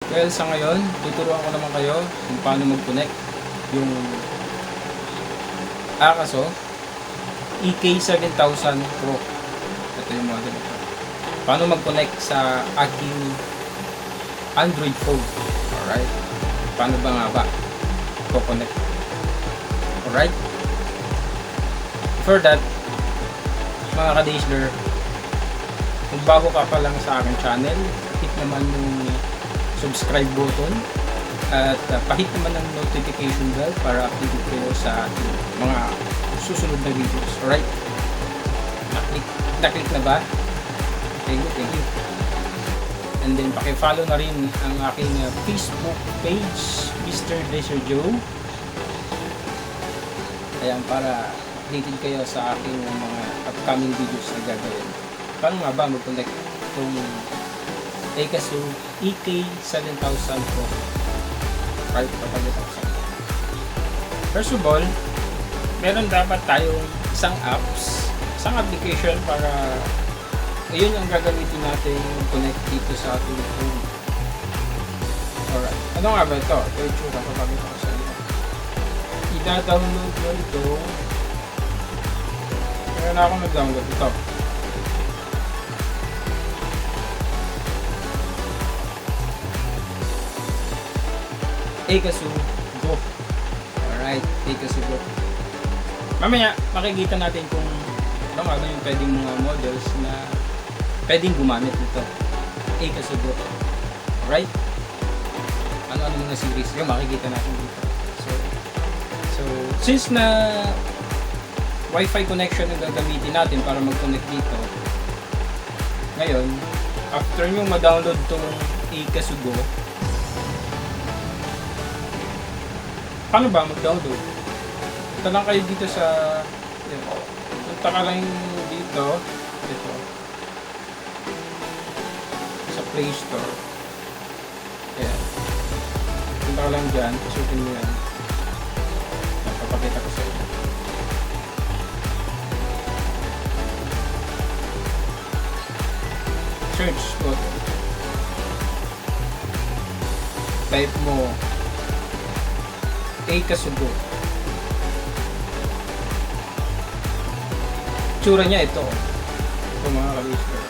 Well, sa ngayon, tuturuan ko naman kayo kung paano mag-connect yung AKASO EK7000 Pro. Ito yung model ito. Paano mag-connect sa aking Android phone. Alright? Paano ba nga ba co-connect? Alright? For that, mga ka-Daisler, kung bago ka pa lang sa aking channel, hit naman yung subscribe button at pahit naman ng notification bell para updated kayo sa ating mga susunod na videos. Alright? Naklik na ba? Thank you. And then paki-follow na rin ang aking Facebook page, Mr. Daisler Joe. Ayan, para updated kayo sa aking mga upcoming videos na gagawin. Paano nga ba mag-connect itong AKASO EK7000 Pro? Right, papalitan ko sa inyo. First of all, meron dapat tayong isang application para ayun ang gagamitin natin connect dito sa ating phone. Alright, ano nga ba ito? Ito yung tsura, papalitan ko sa inyo. I-download mo ito. Meron na akong nag-download ito. AKASO Go. Alright, AKASO Go. Mamaya, makikita natin kung ano yung pwedeng mga models na pwedeng gumamit nito. AKASO Go. Alright? Ano mga series yung makikita natin dito. So, since na Wi-Fi connection yung gagamitin natin para mag-connect dito, ngayon, after nyo ma-download itong AKASO Go, paano ba mag-download? Punta lang kayo dito sa punta ka lang dito ito sa Play Store. Ayan. Punta ka lang dyan, pasukin mo yan. Papakita ko sa inyo. Search mo. Type mo AKASO Go. Tsura niya ito. Ito mga ka-Daisler.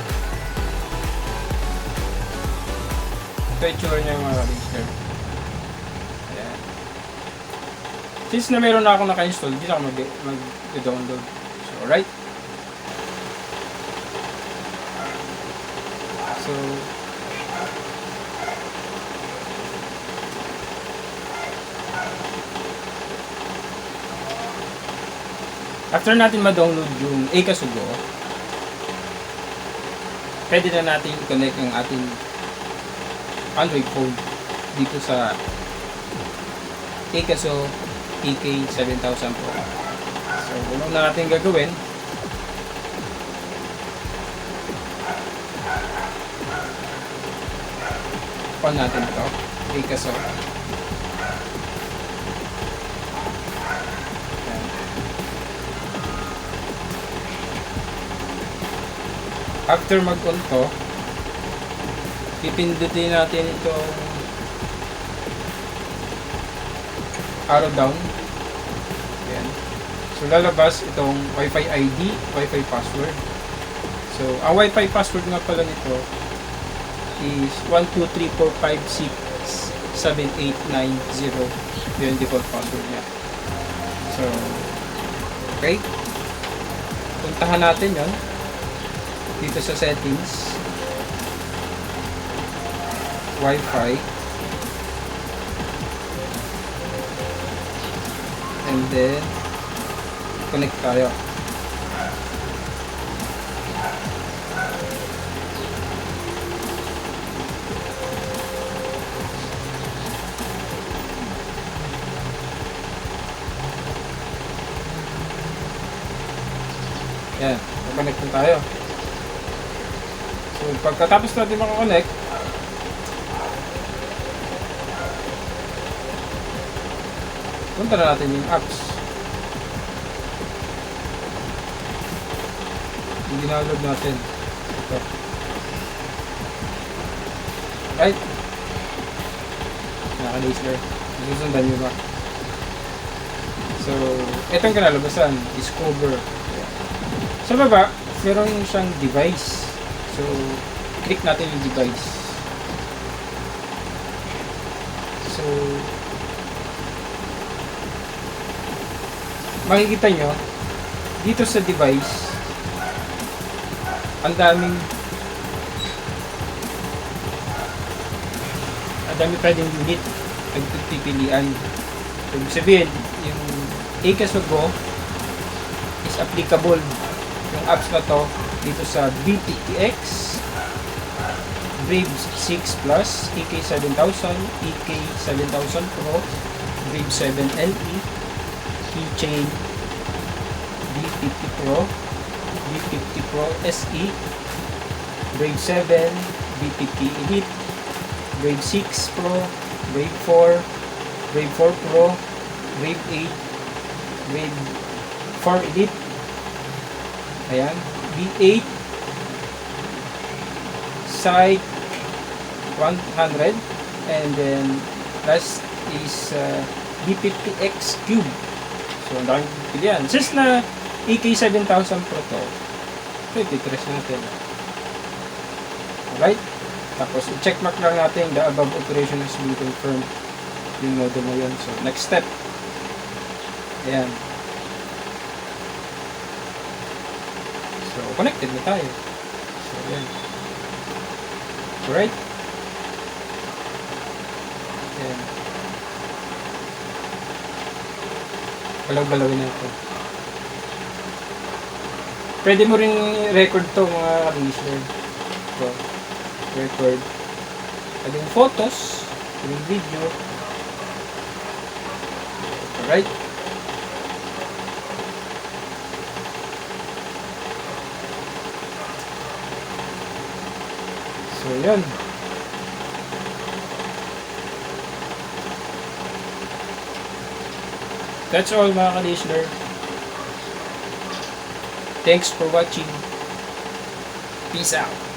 Ito yung tsura niya mga ka-Daisler. Ayan. Since na meron na ako naka-install, hindi na ako mag-download. So, alright. So, after natin ma-download yung AKASO Go, pwede na natin i-connect yung ating Android phone dito sa AKASO EK7000 Pro. So, unang na natin gagawin, on natin ito, AKASO. After mag-on to, pipindutin natin itong arrow down. Ayan. So lalabas itong Wi-Fi ID, Wi-Fi password. So ang Wi-Fi password nga pala nito is 12345678990. Yun yung default password niya. So, okay. Puntahan natin yun dito sa settings, Wi-Fi, and then connect tayo. Yan, connect tayo. So, pagkatapos natin makakonect, punta na natin yung apps. Yung ginaload natin. Ito. Right? ka-laser. Susundan nyo ba? So, itong kinalabasan is cover. Sa baba, meron siyang device. So, click natin yung device. So, makikita nyo, dito sa device, ang dami pwedeng unit nagpipilian. So, ibig sabihin, yung AKASO Go is applicable yung apps na to dito sa B50X, Brave 6 Plus, EK7000, EK7000 Pro, Brave 7 LE, Keychain, B50 Pro, B50 Pro SE, Brave 7, B50 Elite, Brave 6 Pro, Brave 4, Brave 4 Pro, Brave 8, Brave 4 Elite, ayan, B8, Sight 100, and then last is B50X Cube. So, ang daming pilihan. Since na EK7000 Pro to, so ititrace natin. Alright? Tapos, i-check mark lang natin the above operation has been confirmed yung model na yun. So, next step. Ayan. So, connected na tayo. So, ayan. Alright? Ayan. Balaw-balawin natin. Pwede mo rin record to mga ka-laser. So, record. Pwede yung photos, yung video. Alright? So, yun. That's all mga ka-laser. Thanks for watching. Peace out.